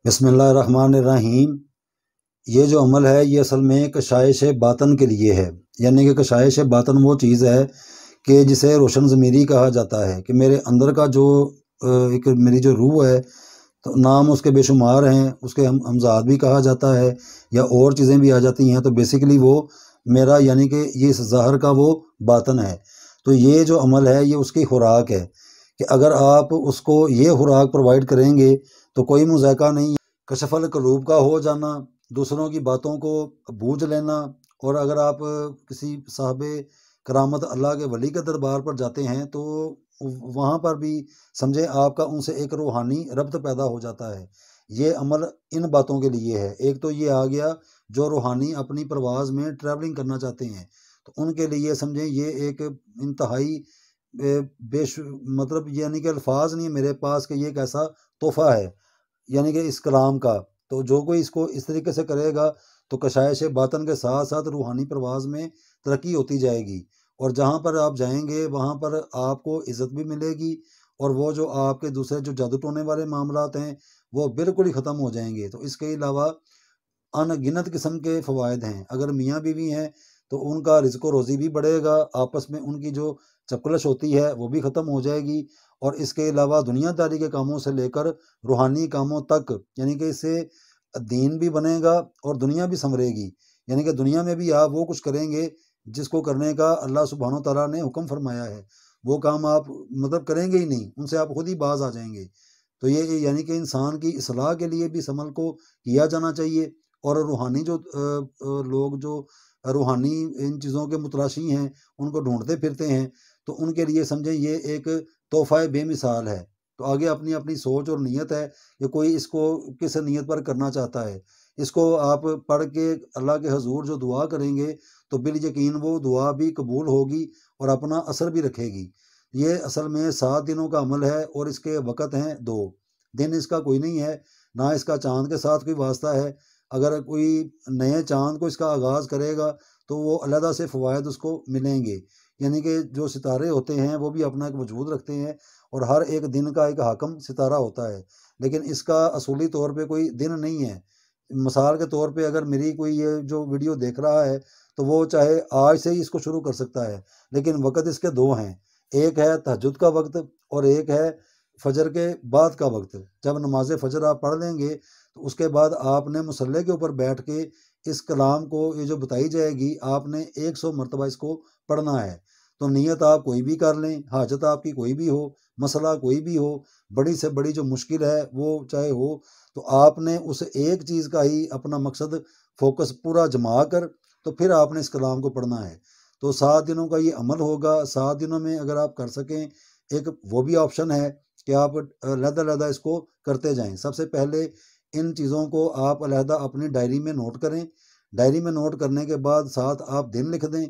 بسم اللہ الرحمن الرحیم۔ یہ جو عمل ہے یہ اصل میں کشائش باطن کے لیے ہے، یعنی کہ کشائش باطن وہ چیز ہے کہ جسے روشن ضمیری کہا جاتا ہے کہ میرے اندر کا جو ایک میری جو روح ہے، تو نام اس کے بے شمار ہیں، اس کے ہمزاد بھی کہا جاتا ہے یا اور چیزیں بھی آ جاتی ہیں، تو بیسیکلی وہ میرا یعنی کہ یہ اس ظاہر کا وہ باطن ہے۔ تو یہ جو عمل ہے یہ اس کی خوراک ہے کہ اگر آپ اس کو یہ خوراک پرووائڈ کریں گے تو کوئی مذائقہ نہیں۔ کشف القلوب کا ہو جانا، دوسروں کی باتوں کو بوجھ لینا، اور اگر آپ کسی صاحب کرامت اللہ کے ولی کے دربار پر جاتے ہیں تو وہاں پر بھی سمجھیں آپ کا ان سے ایک روحانی ربط پیدا ہو جاتا ہے۔ یہ عمل ان باتوں کے لیے ہے۔ ایک تو یہ آ گیا جو روحانی اپنی پرواز میں ٹریولنگ کرنا چاہتے ہیں، تو ان کے لیے سمجھیں یہ ایک انتہائی مطلب یعنی کہ الفاظ نہیں میرے پاس کہ یہ ایک ایسا تحفہ ہے یعنی کہ اس کلام کا۔ تو جو کوئی اس کو اس طریقے سے کرے گا تو کشائش باطن کے ساتھ ساتھ روحانی پرواز میں ترقی ہوتی جائے گی، اور جہاں پر آپ جائیں گے وہاں پر آپ کو عزت بھی ملے گی، اور وہ جو آپ کے دوسرے جو جادو ٹونے والے معاملات ہیں وہ بالکل ہی ختم ہو جائیں گے۔ تو اس کے علاوہ ان گنت قسم کے فوائد ہیں۔ اگر میاں بیوی ہیں تو ان کا رزق و روزی بھی بڑھے گا، آپس میں ان کی جو چپکلش ہوتی ہے وہ بھی ختم ہو جائے گی، اور اس کے علاوہ دنیا داری کے کاموں سے لے کر روحانی کاموں تک، یعنی کہ اس سے دین بھی بنے گا اور دنیا بھی سنورے گی۔ یعنی کہ دنیا میں بھی آپ وہ کچھ کریں گے جس کو کرنے کا اللہ سبحانہ و تعالیٰ نے حکم فرمایا ہے، وہ کام آپ مطلب کریں گے ہی نہیں، ان سے آپ خود ہی باز آ جائیں گے۔ تو یہ یعنی کہ انسان کی اصلاح کے لیے بھی اس عمل کو کیا جانا چاہیے، اور روحانی جو لوگ جو روحانی ان چیزوں کے متلاشی ہیں ان کو ڈھونڈتے پھرتے ہیں، تو ان کے لیے سمجھیں یہ ایک تحفہ بے مثال ہے۔ تو آگے اپنی اپنی سوچ اور نیت ہے کہ کوئی اس کو کس نیت پر کرنا چاہتا ہے۔ اس کو آپ پڑھ کے اللہ کے حضور جو دعا کریں گے تو بالیقین وہ دعا بھی قبول ہوگی اور اپنا اثر بھی رکھے گی۔ یہ اصل میں 7 دنوں کا عمل ہے، اور اس کے وقت ہیں 2 دن، اس کا کوئی نہیں ہے، نہ اس کا چاند کے ساتھ کوئی واسطہ ہے۔ اگر کوئی نئے چاند کو اس کا آغاز کرے گا تو وہ علیحدہ سے فوائد اس کو ملیں گے، یعنی کہ جو ستارے ہوتے ہیں وہ بھی اپنا ایک وجود رکھتے ہیں، اور ہر ایک دن کا ایک حاکم ستارہ ہوتا ہے، لیکن اس کا اصولی طور پہ کوئی دن نہیں ہے۔ مثال کے طور پہ اگر میری کوئی یہ جو ویڈیو دیکھ رہا ہے تو وہ چاہے آج سے ہی اس کو شروع کر سکتا ہے، لیکن وقت اس کے 2 ہیں، ایک ہے تہجد کا وقت اور ایک ہے فجر کے بعد کا وقت۔ جب نماز فجر آپ پڑھ لیں گے تو اس کے بعد آپ نے مصلی کے اوپر بیٹھ کے اس کلام کو یہ جو بتائی جائے گی آپ نے 100 مرتبہ اس کو پڑھنا ہے۔ تو نیت آپ کوئی بھی کر لیں، حاجت آپ کی کوئی بھی ہو، مسئلہ کوئی بھی ہو، بڑی سے بڑی جو مشکل ہے وہ چاہے ہو، تو آپ نے اس ایک چیز کا ہی اپنا مقصد فوکس پورا جما کر تو پھر آپ نے اس کلام کو پڑھنا ہے۔ تو 7 دنوں کا یہ عمل ہوگا۔ 7 دنوں میں اگر آپ کر سکیں، ایک وہ بھی آپشن ہے کہ آپ علیحدہ علیحدہ اس کو کرتے جائیں۔ سب سے پہلے ان چیزوں کو آپ علیحدہ اپنی ڈائری میں نوٹ کریں، ڈائری میں نوٹ کرنے کے بعد ساتھ آپ دن لکھ دیں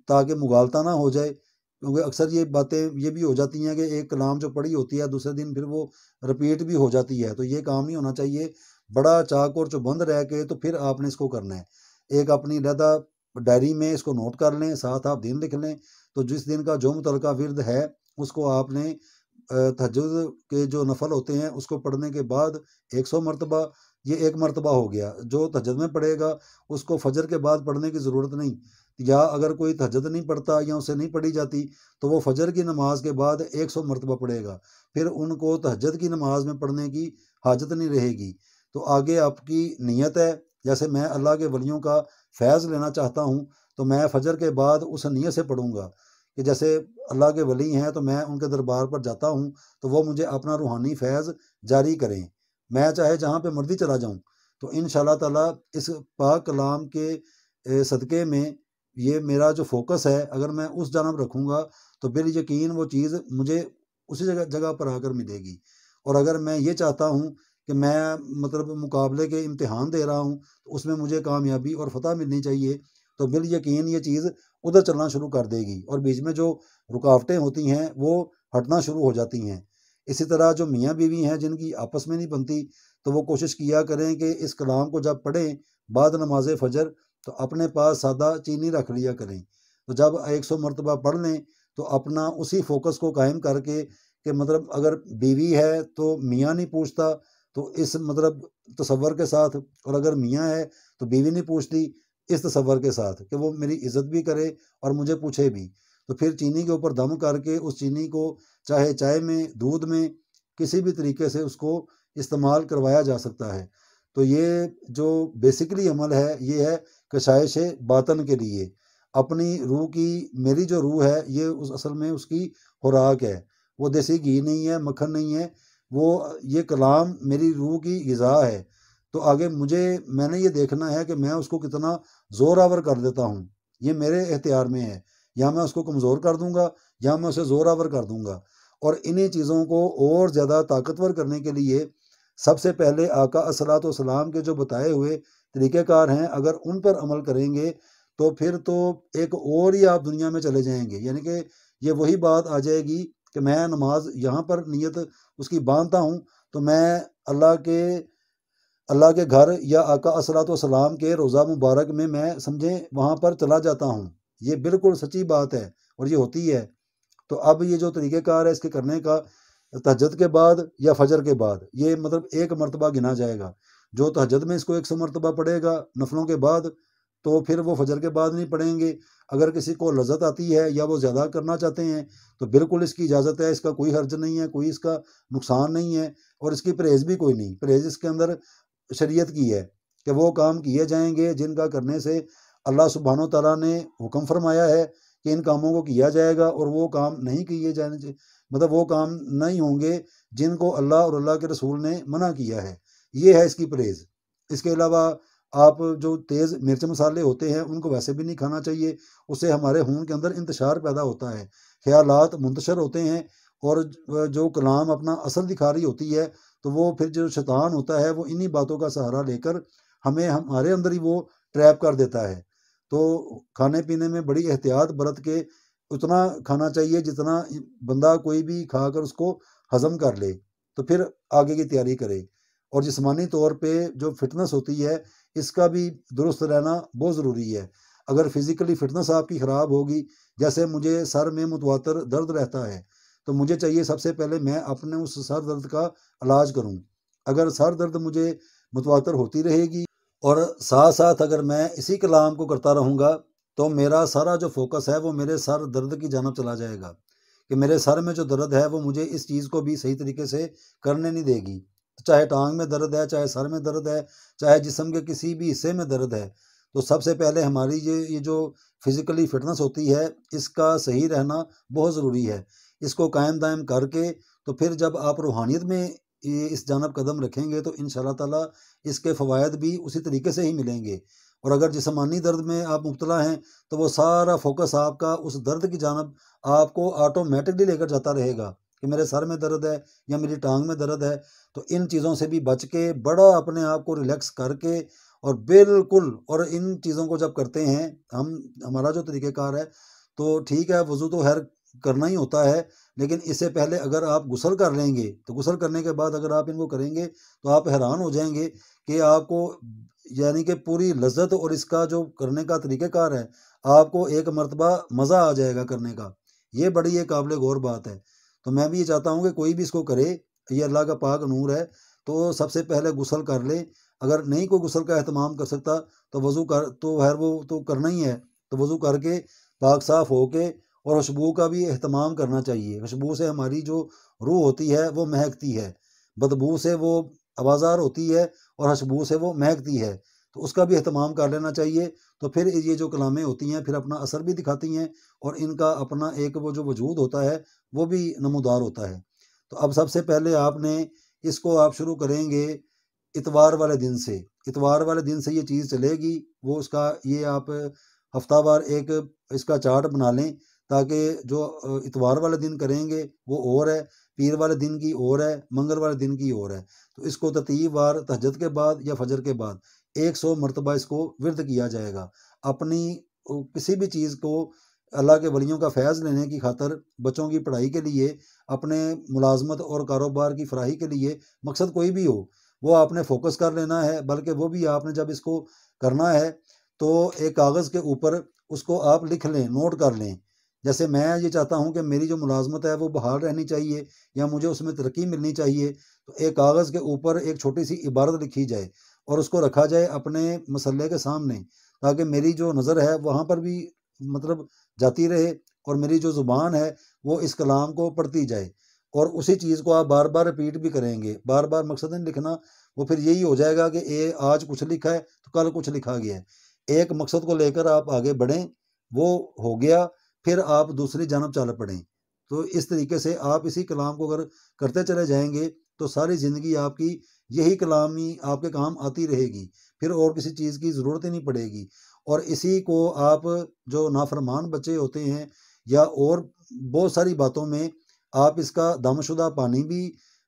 تاکہ مغالطہ نہ ہو جائے، کیونکہ اکثر یہ باتیں یہ بھی ہو جاتی ہیں کہ ایک کلام جو پڑھی ہوتی ہے دوسرے دن پھر وہ رپیٹ بھی ہو جاتی ہے، تو یہ کام نہیں ہونا چاہیے۔ بڑا چاق اور چوبند رہ کے تو پھر آپ نے اس کو کرنا ہے۔ ایک اپنی علیحدہ ڈائری میں اس کو نوٹ کر لیں، ساتھ آپ دن لکھ لیں، تو جس دن کا جو متعلقہ ورد ہے اس کو آپ نے تہجد کے جو نفل ہوتے ہیں اس کو پڑھنے کے بعد 100 مرتبہ، یہ 1 مرتبہ ہو گیا۔ جو تہجد میں پڑھے گا اس کو فجر کے بعد پڑھنے کی ضرورت نہیں، یا اگر کوئی تہجد نہیں پڑھتا یا اسے نہیں پڑھی جاتی تو وہ فجر کی نماز کے بعد 100 مرتبہ پڑھے گا، پھر ان کو تہجد کی نماز میں پڑھنے کی حاجت نہیں رہے گی۔ تو آگے آپ کی نیت ہے، جیسے میں اللہ کے ولیوں کا فیض لینا چاہتا ہوں تو میں فجر کے بعد اس نیت سے پڑھوں گا کہ جیسے اللہ کے ولی ہیں تو میں ان کے دربار پر جاتا ہوں تو وہ مجھے اپنا روحانی فیض جاری کریں، میں چاہے جہاں پہ مرضی چلا جاؤں۔ تو انشاءاللہ تعالیٰ اس پاک کلام کے صدقے میں یہ میرا جو فوکس ہے اگر میں اس جانب رکھوں گا تو بالیقین وہ چیز مجھے اسی جگہ پر آ کر ملے گی۔ اور اگر میں یہ چاہتا ہوں کہ میں مطلب مقابلے کے امتحان دے رہا ہوں تو اس میں مجھے کامیابی اور فتح ملنی چاہیے، تو بالیقین یہ چیز ادھر چلنا شروع کر دے گی، اور بیچ میں جو رکاوٹیں ہوتی ہیں وہ ہٹنا شروع ہو جاتی ہیں۔ اسی طرح جو میاں بیوی ہیں جن کی آپس میں نہیں بنتی تو وہ کوشش کیا کریں کہ اس کلام کو جب پڑھیں بعد نماز فجر تو اپنے پاس سادہ چینی رکھ لیا کریں، تو جب 100 مرتبہ پڑھ لیں تو اپنا اسی فوکس کو قائم کر کے کہ مطلب اگر بیوی ہے تو میاں نہیں پوچھتا تو اس مطلب تصور کے ساتھ، اور اگر میاں ہے تو بیوی نہیں پوچھتی اس تصور کے ساتھ کہ وہ میری عزت بھی کرے اور مجھے پوچھے بھی، تو پھر چینی کے اوپر دم کر کے اس چینی کو چاہے چائے میں، دودھ میں، کسی بھی طریقے سے اس کو استعمال کروایا جا سکتا ہے۔ تو یہ جو بیسیکلی عمل ہے یہ ہے کشائش باطن کے لیے، اپنی روح کی، میری جو روح ہے یہ اصل میں اس کی خوراک ہے، وہ دیسی گھی نہیں ہے، مکھن نہیں ہے، وہ یہ کلام میری روح کی غذا ہے۔ تو آگے میں نے یہ دیکھنا ہے کہ میں اس کو کتنا زور آور کر دیتا ہوں، یہ میرے اختیار میں ہے، یا میں اس کو کمزور کر دوں گا یا میں اسے زور آور کر دوں گا۔ اور انہی چیزوں کو اور زیادہ طاقتور کرنے کے لیے سب سے پہلے آقا الصلوۃ والسلام کے جو بتائے ہوئے طریقہ کار ہیں، اگر ان پر عمل کریں گے تو پھر تو ایک اور ہی آپ دنیا میں چلے جائیں گے، یعنی کہ یہ وہی بات آ جائے گی کہ میں نماز یہاں پر نیت اس کی باندھتا ہوں تو میں اللہ کے گھر یا آقا الصلوۃ والسلام کے روضہ مبارک میں سمجھیں وہاں پر چلا جاتا ہوں۔ یہ بالکل سچی بات ہے اور یہ ہوتی ہے۔ تو اب یہ جو طریقہ کار ہے اس کے کرنے کا، تہجد کے بعد یا فجر کے بعد، یہ مطلب ایک مرتبہ گنا جائے گا۔ جو تہجد میں اس کو 100 مرتبہ پڑھے گا نفلوں کے بعد، تو پھر وہ فجر کے بعد نہیں پڑھیں گے۔ اگر کسی کو لذت آتی ہے یا وہ زیادہ کرنا چاہتے ہیں تو بالکل اس کی اجازت ہے، اس کا کوئی حرج نہیں ہے، کوئی اس کا نقصان نہیں ہے، اور اس کی پرہیز بھی کوئی نہیں۔ پرہیز اس کے اندر شریعت کی ہے کہ وہ کام کیے جائیں گے جن کا کرنے سے اللہ سبحانہ و تعالیٰ نے حکم فرمایا ہے کہ ان کاموں کو کیا جائے گا، اور وہ کام نہیں کیے جانے چاہیے، مطلب وہ کام نہیں ہوں گے جن کو اللہ اور اللہ کے رسول نے منع کیا ہے۔ یہ ہے اس کی پرہیز۔ اس کے علاوہ آپ جو تیز مرچ مسالے ہوتے ہیں ان کو ویسے بھی نہیں کھانا چاہیے، اس سے ہمارے خون کے اندر انتشار پیدا ہوتا ہے، خیالات منتشر ہوتے ہیں، اور جو کلام اپنا اصل دکھا رہی ہوتی ہے تو وہ پھر جو شیطان ہوتا ہے وہ انہی باتوں کا سہارا لے کر ہمارے اندر ہی وہ ٹریپ کر دیتا ہے۔ تو کھانے پینے میں بڑی احتیاط برت کے اتنا کھانا چاہیے جتنا بندہ کوئی بھی کھا کر اس کو ہضم کر لے، تو پھر آگے کی تیاری کرے۔ اور جسمانی طور پہ جو فٹنس ہوتی ہے اس کا بھی درست رہنا بہت ضروری ہے۔ اگر فزیکلی فٹنس آپ کی خراب ہوگی، جیسے مجھے سر میں متواتر درد رہتا ہے، تو مجھے چاہیے سب سے پہلے میں اپنے اس سر درد کا علاج کروں۔ اگر سر درد مجھے متواتر ہوتی رہے گی اور ساتھ ساتھ اگر میں اسی کلام کو کرتا رہوں گا تو میرا سارا جو فوکس ہے وہ میرے سر درد کی جانب چلا جائے گا، کہ میرے سر میں جو درد ہے وہ مجھے اس چیز کو بھی صحیح طریقے سے کرنے نہیں دے گی۔ چاہے ٹانگ میں درد ہے، چاہے سر میں درد ہے، چاہے جسم کے کسی بھی حصے میں درد ہے، تو سب سے پہلے ہماری یہ جو فزیکلی فٹنس ہوتی ہے اس کا صحیح رہنا بہت ضروری ہے۔ اس کو قائم دائم کر کے تو پھر جب آپ روحانیت میں اس جانب قدم رکھیں گے تو انشاءاللہ تعالیٰ اس کے فوائد بھی اسی طریقے سے ہی ملیں گے۔ اور اگر جسمانی درد میں آپ مبتلا ہیں تو وہ سارا فوکس آپ کا اس درد کی جانب آپ کو آٹومیٹکلی لے کر جاتا رہے گا کہ میرے سر میں درد ہے یا میری ٹانگ میں درد ہے۔ تو ان چیزوں سے بھی بچ کے بڑا اپنے آپ کو ریلیکس کر کے، اور بالکل، اور ان چیزوں کو جب کرتے ہیں ہمارا جو طریقہ کار ہے، تو ٹھیک ہے وضو تو خیر کرنا ہی ہوتا ہے، لیکن اس سے پہلے اگر آپ غسل کر لیں گے تو غسل کرنے کے بعد اگر آپ ان کو کریں گے تو آپ حیران ہو جائیں گے کہ آپ کو یعنی کہ پوری لذت، اور اس کا جو کرنے کا طریقہ کار ہے آپ کو ایک مرتبہ مزہ آ جائے گا کرنے کا۔ یہ بڑی ایک قابل غور بات ہے۔ تو میں بھی یہ چاہتا ہوں کہ کوئی بھی اس کو کرے، یہ اللہ کا پاک نور ہے، تو سب سے پہلے غسل کر لے۔ اگر نہیں کوئی غسل کا اہتمام کر سکتا تو وضو کر تو خیر وہ تو کرنا ہی ہے، تو وضو کر کے پاک صاف ہو کے، اور خوشبو کا بھی اہتمام کرنا چاہیے۔ خوشبو سے ہماری جو روح ہوتی ہے وہ مہکتی ہے، بدبو سے وہ آوازار ہوتی ہے، اور خوشبو سے وہ مہکتی ہے، تو اس کا بھی اہتمام کر لینا چاہیے۔ تو پھر یہ جو کلامیں ہوتی ہیں پھر اپنا اثر بھی دکھاتی ہیں، اور ان کا اپنا ایک وہ جو وجود ہوتا ہے وہ بھی نمودار ہوتا ہے۔ تو اب سب سے پہلے آپ نے اس کو آپ شروع کریں گے اتوار والے دن سے۔ اتوار والے دن سے یہ چیز چلے گی، وہ اس کا یہ آپ ہفتہ وار ایک اس کا چارٹ بنا لیں، تاکہ جو اتوار والے دن کریں گے وہ اور ہے، پیر والے دن کی اور ہے، منگل والے دن کی اور ہے۔ تو اس کو ترتیب وار تہجد کے بعد یا فجر کے بعد 100 مرتبہ اس کو ورد کیا جائے گا۔ اپنی کسی بھی چیز کو اللہ کے ولیوں کا فیض لینے کی خاطر، بچوں کی پڑھائی کے لیے، اپنے ملازمت اور کاروبار کی فراہی کے لیے، مقصد کوئی بھی ہو وہ آپ نے فوکس کر لینا ہے۔ بلکہ وہ بھی آپ نے جب اس کو کرنا ہے تو ایک کاغذ کے اوپر اس کو آپ لکھ لیں، نوٹ کر لیں، جیسے میں یہ چاہتا ہوں کہ میری جو ملازمت ہے وہ بحال رہنی چاہیے یا مجھے اس میں ترقی ملنی چاہیے، تو ایک کاغذ کے اوپر ایک چھوٹی سی عبارت لکھی جائے اور اس کو رکھا جائے اپنے مسلح کے سامنے، تاکہ میری جو نظر ہے وہاں پر بھی مطلب جاتی رہے، اور میری جو زبان ہے وہ اس کلام کو پڑھتی جائے، اور اسی چیز کو آپ بار بار رپیٹ بھی کریں گے، بار بار مقصد نہیں لکھنا، وہ پھر یہی ہو جائے گا کہ آج کچھ لکھا ہے تو کل کچھ لکھا گیا ہے۔ ایک مقصد کو لے کر آپ آگے بڑھیں، وہ ہو گیا، پھر آپ دوسری جانب چل پڑیں۔ تو اس طریقے سے آپ اسی کلام کو اگر کرتے چلے جائیں گے تو ساری زندگی آپ کی یہی کلامی آپ کے کام آتی رہے گی، پھر اور کسی چیز کی ضرورت ہی نہیں پڑے گی۔ اور اسی کو آپ جو نافرمان بچے ہوتے ہیں یا اور بہت ساری باتوں میں آپ اس کا دم شدہ پانی بھی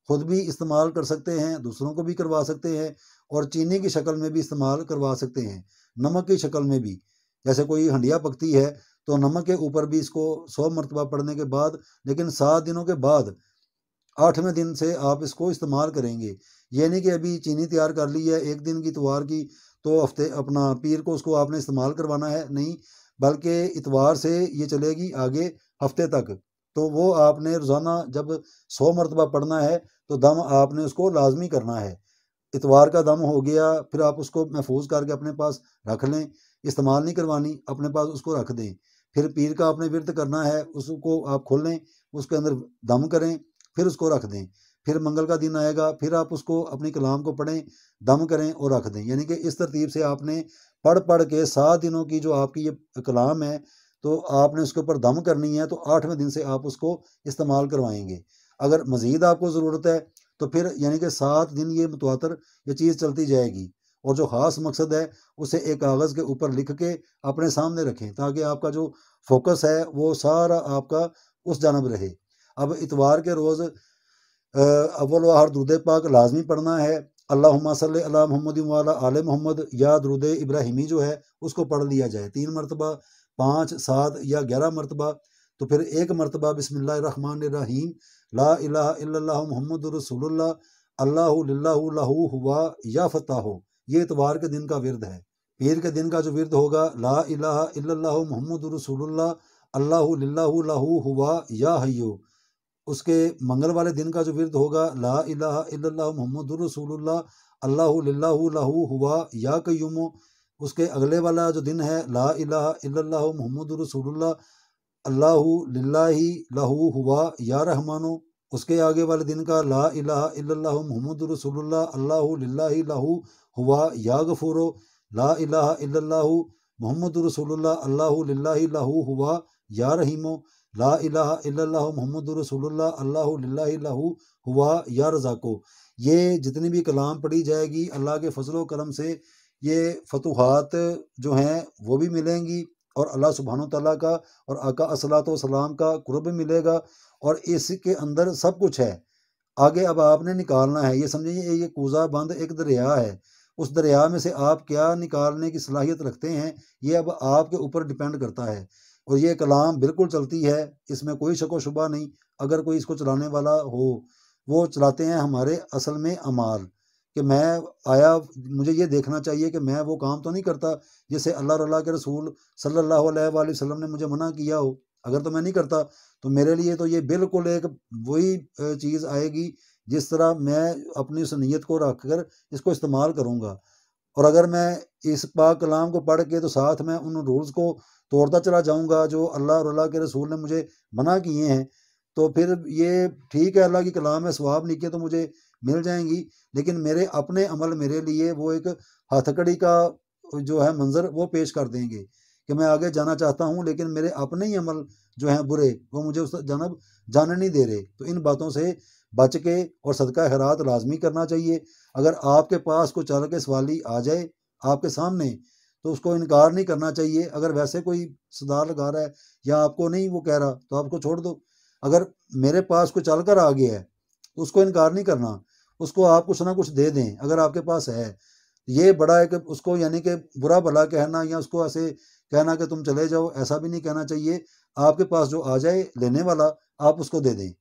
خود بھی استعمال کر سکتے ہیں، دوسروں کو بھی کروا سکتے ہیں، اور چینی کی شکل میں بھی استعمال کروا سکتے ہیں، نمک کی شکل میں بھی۔ جیسے کوئی ہنڈیا پکتی ہے تو نمک کے اوپر بھی اس کو 100 مرتبہ پڑھنے کے بعد، لیکن 7 دنوں کے بعد 8ویں دن سے آپ اس کو استعمال کریں گے۔ یہ نہیں کہ ابھی چینی تیار کر لی ہے ایک دن کی اتوار کی تو ہفتے اپنا پیر کو اس کو آپ نے استعمال کروانا ہے، نہیں، بلکہ اتوار سے یہ چلے گی آگے ہفتے تک، تو وہ آپ نے روزانہ جب 100 مرتبہ پڑھنا ہے تو دم آپ نے اس کو لازمی کرنا ہے۔ اتوار کا دم ہو گیا، پھر آپ اس کو محفوظ کر کے اپنے پاس رکھ لیں، استعمال نہیں کروانی، اپنے پاس اس کو رکھ دیں۔ پھر پیر کا آپ نے ورد کرنا ہے، اس کو آپ کھولیں، اس کے اندر دم کریں، پھر اس کو رکھ دیں۔ پھر منگل کا دن آئے گا، پھر آپ اس کو اپنی کلام کو پڑھیں، دم کریں اور رکھ دیں۔ یعنی کہ اس ترتیب سے آپ نے پڑھ پڑھ کے 7 دنوں کی جو آپ کی یہ کلام ہے تو آپ نے اس کے اوپر دم کرنی ہے، تو 8ویں دن سے آپ اس کو استعمال کروائیں گے۔ اگر مزید آپ کو ضرورت ہے تو پھر یعنی کہ 7 دن یہ متواتر یہ چیز چلتی جائے گی، اور جو خاص مقصد ہے اسے ایک کاغذ کے اوپر لکھ کے اپنے سامنے رکھیں، تاکہ آپ کا جو فوکس ہے وہ سارا آپ کا اس جانب رہے۔ اب اتوار کے روز اول و آخر درود پاک لازمی پڑھنا ہے، اللہم صلی علی محمد وعلی آل محمد، یا درود ابراہیمی جو ہے اس کو پڑھ لیا جائے 3 مرتبہ، 5، 7 یا 11 مرتبہ۔ تو پھر 1 مرتبہ بسم اللہ الرحمن الرحیم، لا الہ الا اللہ محمد رسول اللہ، اللہ للہ لہ ہوا یا فتح ہو، یہ اتوار کے دن کا ورد ہے۔ پیر کے دن کا جو ورد ہوگا لا الہ الا اللہ محمد رسول اللہ، اللہ للہ لہ ہوا یا حیو۔ اس کے منگل والے دن کا جو ورد ہوگا لا الہ الا اللہ محمد رسول اللہ، اللہ للہ لہ ہوا یا قیوم۔ اس کے اگلے والا جو دن ہے لا الہ الا اللہ محمد رسول اللہ، اللہ للہ لہ ہوا یا رحمانو۔ اس کے آگے والے دن کا لا الہ الا اللہ محمد رسول اللہ، اللہ للہ لہ ہوا یا غفورو۔ لا الہ الا اللہ محمد رسول اللہ، اللہ للہ لہ ہوا یا رحیمو۔ لا الہ الا اللہ محمد رسول اللہ، اللہ للہ لہ ہوا یا رزاقو۔ یہ جتنی بھی کلام پڑھی جائے گی اللہ کے فضل و کرم سے یہ فتوحات جو ہیں وہ بھی ملیں گی، اور اللہ سبحانہ و تعالیٰ کا اور آقا الصلاۃ والسلام کا قرب ملے گا، اور اس کے اندر سب کچھ ہے۔ آگے اب آپ نے نکالنا ہے، یہ سمجھیں یہ کوزہ بند ایک دریا ہے، اس دریا میں سے آپ کیا نکالنے کی صلاحیت رکھتے ہیں یہ اب آپ کے اوپر ڈپینڈ کرتا ہے۔ اور یہ کلام بالکل چلتی ہے، اس میں کوئی شک و شبہ نہیں۔ اگر کوئی اس کو چلانے والا ہو، وہ چلاتے ہیں ہمارے اصل میں اعمال، کہ میں آیا مجھے یہ دیکھنا چاہیے کہ میں وہ کام تو نہیں کرتا جسے اللہ اور اللہ کے رسول صلی اللہ علیہ وآلہ وسلم نے مجھے منع کیا ہو۔ اگر تو میں نہیں کرتا تو میرے لیے تو یہ بالکل ایک وہی چیز آئے گی جس طرح میں اپنی اس نیت کو رکھ کر اس کو استعمال کروں گا۔ اور اگر میں اس پاک کلام کو پڑھ کے تو ساتھ میں ان رولز کو توڑتا چلا جاؤں گا جو اللہ اور اللہ کے رسول نے مجھے منع کیے ہیں، تو پھر یہ ٹھیک ہے اللہ کی کلام ہے، ثواب نیکیاں تو مجھے مل جائیں گی، لیکن میرے اپنے عمل میرے لیے وہ ایک ہتھ کڑی کا جو ہے منظر وہ پیش کر دیں گے کہ میں آگے جانا چاہتا ہوں لیکن میرے اپنے ہی عمل جو ہیں برے وہ مجھے اس جانب جانے نہیں دے رہے۔ تو ان باتوں سے بچ کے اور صدقہ خیرات لازمی کرنا چاہیے۔ اگر آپ کے پاس کوئی چل کے سوالی آ جائے آپ کے سامنے تو اس کو انکار نہیں کرنا چاہیے۔ اگر ویسے کوئی صدا لگا رہا ہے یا آپ کو نہیں وہ کہہ رہا تو آپ کو چھوڑ دو۔ اگر میرے پاس کوئی چل کر آ گیا ہے تو اس کو انکار نہیں کرنا، اس کو آپ کچھ نہ کچھ دے دیں اگر آپ کے پاس ہے۔ یہ بڑا ہے کہ اس کو یعنی کہ برا بھلا کہنا یا اس کو ایسے کہنا کہ تم چلے جاؤ، ایسا بھی نہیں کہنا چاہیے۔ آپ کے پاس جو آ جائے لینے والا آپ اس کو دے دیں۔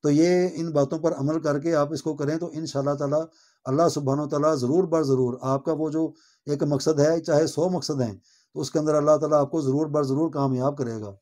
تو یہ ان باتوں پر عمل کر کے آپ اس کو کریں تو انشاءاللہ تعالی اللہ سبحانہ و تعالیٰ ضرور بر ضرور آپ کا وہ جو ایک مقصد ہے چاہے 100 مقصد ہیں تو اس کے اندر اللہ تعالیٰ آپ کو ضرور بر ضرور کامیاب کرے گا۔